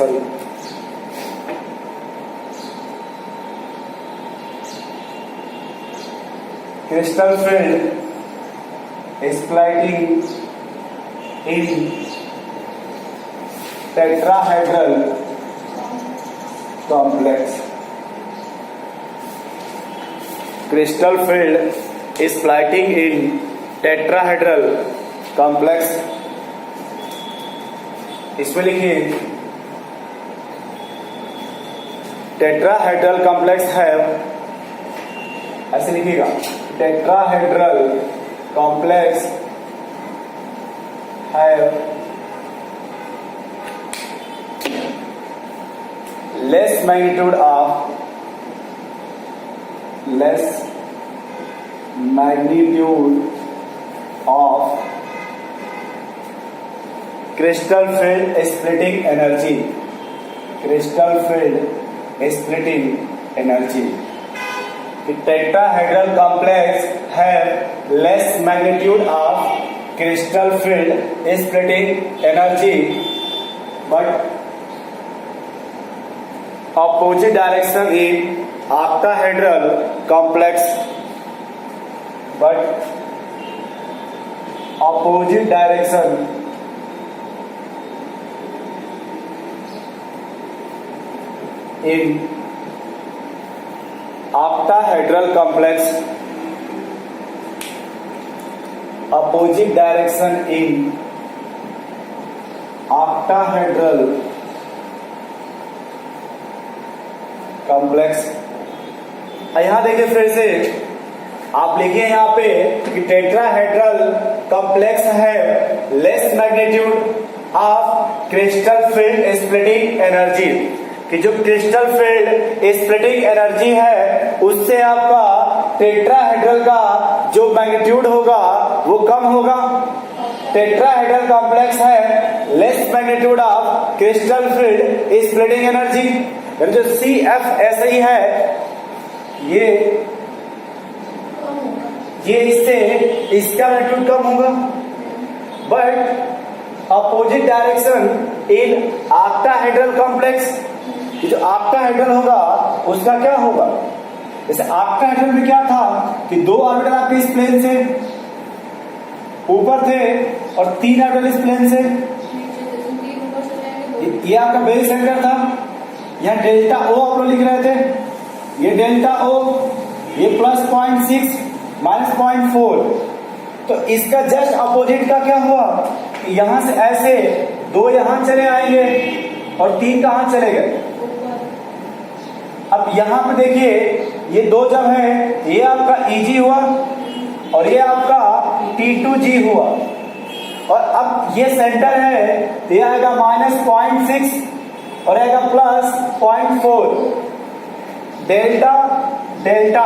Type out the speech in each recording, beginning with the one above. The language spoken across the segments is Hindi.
Sorry, crystal field splitting in tetrahedral complex. Crystal field splitting in tetrahedral complex. इसमें लिखिए टेट्राहेड्रल कॉम्प्लेक्स है, ऐसे लिखिएगा टेट्राहेड्रल कॉम्प्लेक्स है less magnitude of crystal field splitting energy, crystal field splitting energy. Tetrahedral complex है less magnitude of crystal field splitting energy but opposite direction in octahedral complex, but opposite direction in octahedral complex, opposite direction in octahedral complex. यहां देखिए फिर से आप लिखिए यहाँ पे कि टेट्राहेड्रल कॉम्प्लेक्स है less magnitude of crystal field splitting energy, कि जो क्रिस्टल फील्ड स्प्लिटिंग एनर्जी है उससे आपका टेट्राहेड्रल का जो मैग्नीट्यूड होगा वो कम होगा। टेट्राहेड्रल कॉम्प्लेक्स है less magnitude of crystal field splitting energy. जो सी एफ ऐसे ही है, ये इससे इसका मैग्नीट्यूड कम होगा, but opposite direction in octahedral complex, जो ऑक्टाहेड्रल होगा उसका क्या होगा। जैसे ऑक्टाहेड्रल में क्या था कि दो ऑर्बिटल आपके इस प्लेन से ऊपर थे और तीन ऑर्बिटल इस प्लेन से, ये आपका बेस सेंटर था। यहाँ डेल्टा ओ आप लोग लिख रहे थे, ये डेल्टा ओ, ये प्लस 0.6 माइनस 0.4, तो इसका जस्ट अपोजिट का क्या हुआ, यहां से ऐसे दो यहां चले आएंगे और तीन कहां चले गए। अब यहां पे देखिए ये दो जब है, ये आपका EG हुआ और ये आपका T2G हुआ, और अब ये सेंटर है तो ये आएगा -0.6 और आएगा +0.4, डेल्टा डेल्टा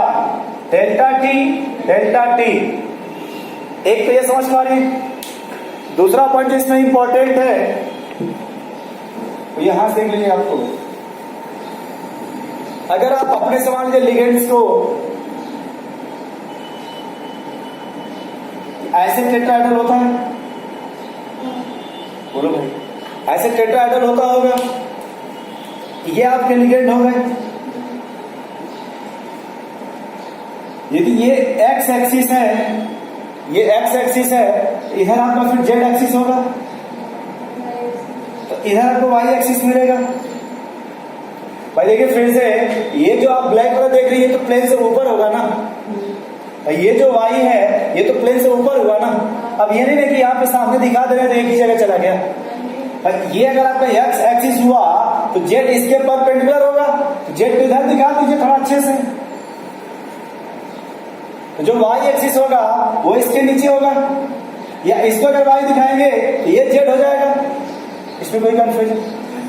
डेल्टा टी। एक तो ये समझ पा रही। दूसरा पॉइंट जो इसमें इंपॉर्टेंट है तो यहां से देख लीजिए आपको, अगर आप अपने सवाल के लिगेंड्स को ऐसे टेट्राहेड्रल होता है, बोलो भाई, ऐसे टेट्राहेड्रल होता होगा, ये आपके लिगेंड हो गए। यदि ये एक्स एक्सिस है, ये एक्स एक्सिस है, इधर आपका फिर जेड एक्सिस होगा, तो इधर आपको वाई एक्सिस मिलेगा। भाई देखिए फिर से, ये जो आप ब्लैक वाला देख रही है तो प्लेन से ऊपर होगा ना, ये जो वाई है ये तो प्लेन से ऊपर हुआ ना। अब ये नहीं है कि यहाँ पे सामने दिखा दे रहे थे एक ही जगह चला गया। ये अगर आपका एक्स एक्सिस हुआ तो जेड इसके परपेंडिकुलर होगा, तो जेड इधर दिखा दीजिए थोड़ा अच्छे से। तो जो वाई एक्सिस होगा वो इसके नीचे होगा, या इसको अगर वाई दिखाएंगे तो ये जेड हो जाएगा, इसमें कोई कंफ्यूजन।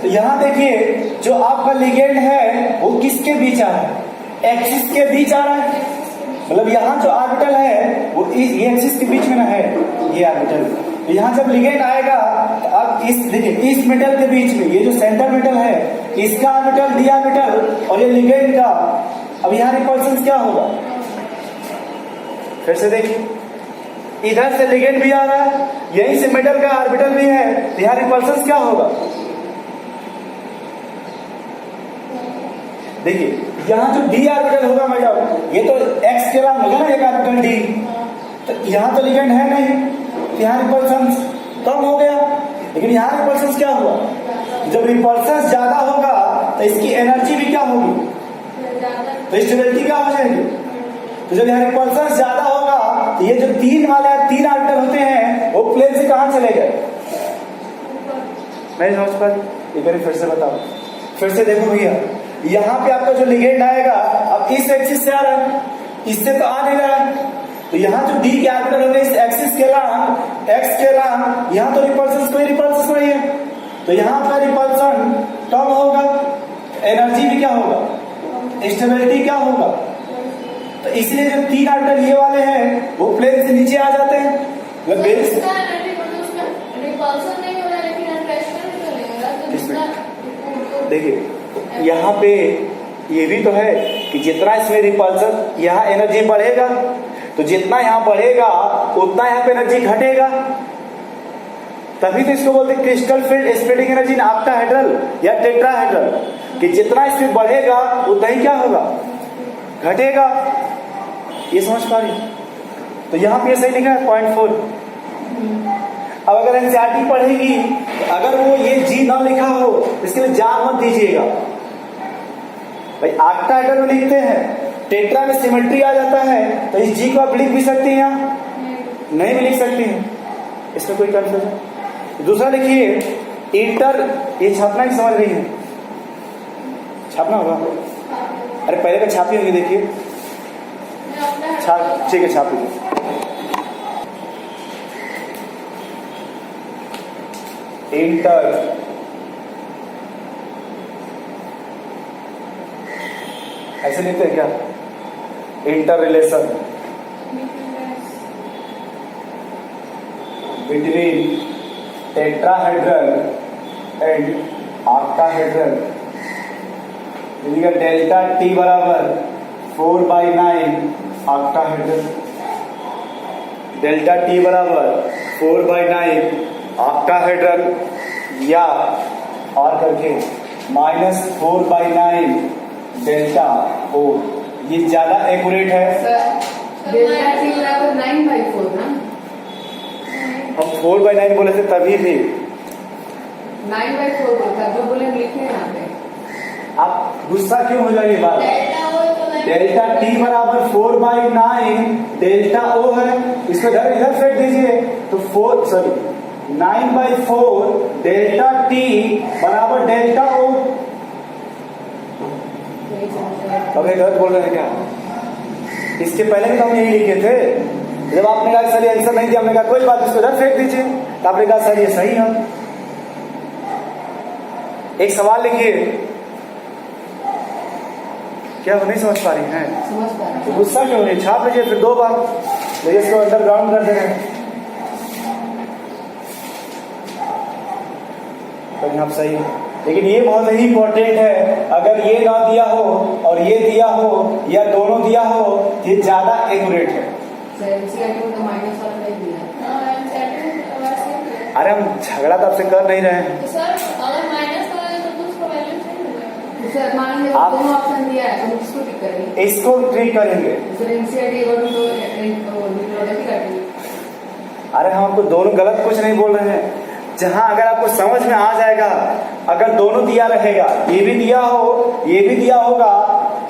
तो यहां देखिए जो आपका लिगेंड है वो किसके बीच आ रहा है, एक्सिस के बीच आ रहा है। मतलब यहाँ जो ऑर्बिटल है वो ये एक्सिस के बीच में ना है, ये ऑर्बिटल। यहाँ जब लिगेंड आएगा तो अब इस देखिए इस मेटल के बीच में, ये जो सेंटर मेटल है इसका ऑर्बिटल डी ऑर्बिटल और ये लिगेंड का, अब यहाँ रिपल्शन क्या होगा, फिर से देखिए इधर से लिगेंड भी आ रहा है, यहीं से मेटल का ऑर्बिटल भी है, तो यहाँ रिपल्शन क्या होगा, देखिए यहाँ जो डी ऑर्बिटल होगा मैडम, ये तो एक्स के बाद होगा ना एक ऑर्बिटल डी, तो यहाँ तो लिगेंड है नहीं, तो यहाँ रिपल्सन कम हो गया। लेकिन यहाँ रिपल्सन क्या हुआ, जब रिपल्सन ज्यादा होगा तो इसकी एनर्जी भी क्या होगी, तो स्टेबिलिटी क्या हो जाएगी। तो जब यहाँ रिपल्सन ज्यादा होगा तो ये जो तीन ऑर्बिटल होते हैं वो प्लेन से कहाँ चले गए। मैं समझ पा एक बार फिर से बताओ, फिर से देखो भैया, यहाँ पे आपका जो लिगेंड आएगा अब इस एक्सिस से आ रहा है, इससे तो आ नहीं रहा है, तो यहाँ जो डी के ऑर्बिटल होंगे इस एक्सिस के अलावा एक्स के अलावा, यहाँ तो कोई रिपल्सन नहीं है, तो यहाँ पर रिपल्सन कम होगा, एनर्जी भी क्या होगा, स्टेबिलिटी क्या होगा। तो इसलिए जो तीन ऑर्बिटल ये वाले हैं वो प्लेन से नीचे आ जाते हैं, मतलब बेस देखिए यहाँ पे ये भी तो है कि जितना इसमें रिपल्सन, यहाँ एनर्जी बढ़ेगा, तो जितना यहाँ बढ़ेगा उतना यहाँ पे एनर्जी घटेगा, तभी तो इसको बोलते हैं crystal field spreading energy in octahedral या टेट्राहेड्रल, कि जितना इसमें बढ़ेगा उतना ही क्या होगा, घटेगा। ये समझ पा रही, तो यहाँ पे सही लिखा है 0.4। अब अगर एनसीईआरटी पढ़ेगी तो अगर वो ये जी ना लिखा हो इसके लिए जान मत दीजिएगा भाई, ऑक्टाहेड्रल में लिखते हैं, टेट्रा में सिमेट्री आ जाता है, तो इस जी को आप लिख भी सकती हैं, नहीं भी लिख सकती हैं, इसमें कोई कंफ्यूजन। दूसरा लिखिए इंटर, ये छापना की समझ रही है, छापना होगा, अरे पहले का छापी होगी, देखिए छाप, ठीक है छाप लीजिए। इंटर ऐसे लिखते हैं क्या, inter relation between tetrahedral and octahedral, delta T बराबर 4/9 ऑक्टाहेड्रल, डेल्टा टी बराबर 4/9 ऑक्टाहेड्रल, या और करके -4/9 डेल्टा ओ, ये ज्यादा एक्यूरेट है। डेल्टा टी बराबर 9/4 ना, हम 4/9 बोले थे तभी भी 9/4 बोलता, जो बोले लिखे यहाँ पे। आप गुस्सा क्यों हो जाएगी बात, डेल्टा टी बराबर 4/9 डेल्टा ओ है, इसको इधर फेंक दीजिए तो 9/4 डेल्टा टी बराबर डेल्टा ओ। अबे गलत बोल रहे हैं क्या, इसके पहले भी तो हम यही लिखे थे, जब आपने कहा सर ये आंसर नहीं दिया, हमने कहा कोई बात, इसको इधर फेंक दीजिए, तो आपने कहा सर ये सही है। एक सवाल लिखिए, क्या वो नहीं समझ पा रही हैं, समझ पा रहे तो गुस्सा क्यों नहीं, छाप लीजिए फिर 2 बार, तो इसको अंडरग्राउंड कर देंगे, तो यहाँ सही है। लेकिन ये बहुत ही इंपॉर्टेंट है, अगर ये ना दिया हो और ये दिया हो या दोनों दिया हो तो ये ज्यादा एक्यूरेट है। अरे हम झगड़ा तो आपसे कर नहीं रहे हैं, तो सर अगर माइनस करोगे तो उसका वैल्यू चेंज हो जाएगा। सर मान लीजिए आप दोनों ऑप्शन दिया है, तो इसको टिक करेंगे, इसको ट्रीट करेंगे। सर एनसीईआरटी प्रोडक्ट काटेंगे। अरे हम आपको दोनों गलत कुछ नहीं बोल रहे हैं, जहां अगर आपको समझ में आ जाएगा, अगर दोनों दिया रहेगा, ये भी दिया हो ये भी दिया होगा,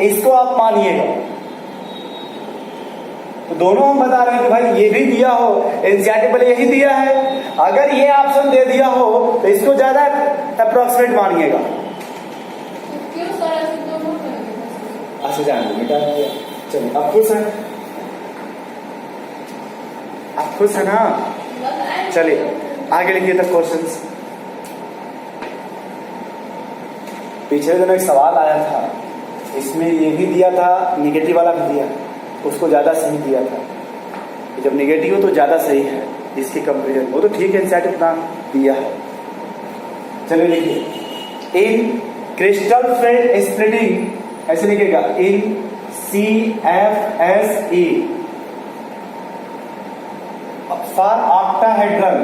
इसको आप मानिएगा, तो दोनों हम बता रहे हैं कि भाई ये भी दिया हो, एनसीईआरटी पर यही दिया है, अगर ये ऑप्शन दे दिया हो तो इसको ज्यादा अप्रोक्सीमेट मानिएगा। क्यों सर ऐसे दोनों करेंगे? अच्छा जान बेटा, चलिए आप खुश हैं, आप खुश है ना, चलिए आगे लिखिए तक क्वेश्चंस। पिछले दिन एक सवाल आया था, इसमें ये भी दिया था, निगेटिव वाला भी दिया, उसको ज्यादा सही दिया था, जब निगेटिव हो तो ज्यादा सही है इसकी कंपेरिजन, वो तो ठीक है एनसीईआरटी इतना दिया है। चलिए लिखिए, इन क्रिस्टल फील्ड स्प्लिटिंग ऐसे लिखेगा, इन CFSE for octahedral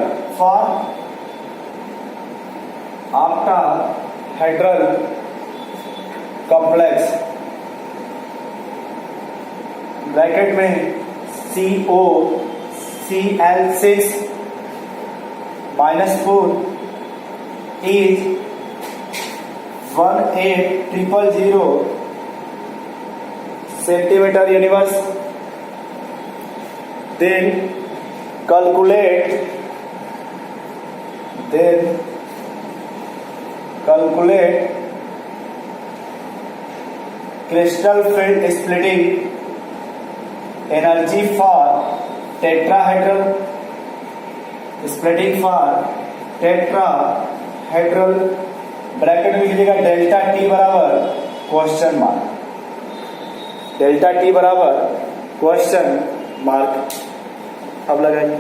complex bracket में COCl6 -4 is 18000 centimeter universe. Then calculate crystal field splitting energy for tetrahedral splitting for tetrahedral bracket में लिखिएगा डेल्टा टी बराबर क्वेश्चन मार्क, डेल्टा टी बराबर क्वेश्चन मार्क। अब लगाइए।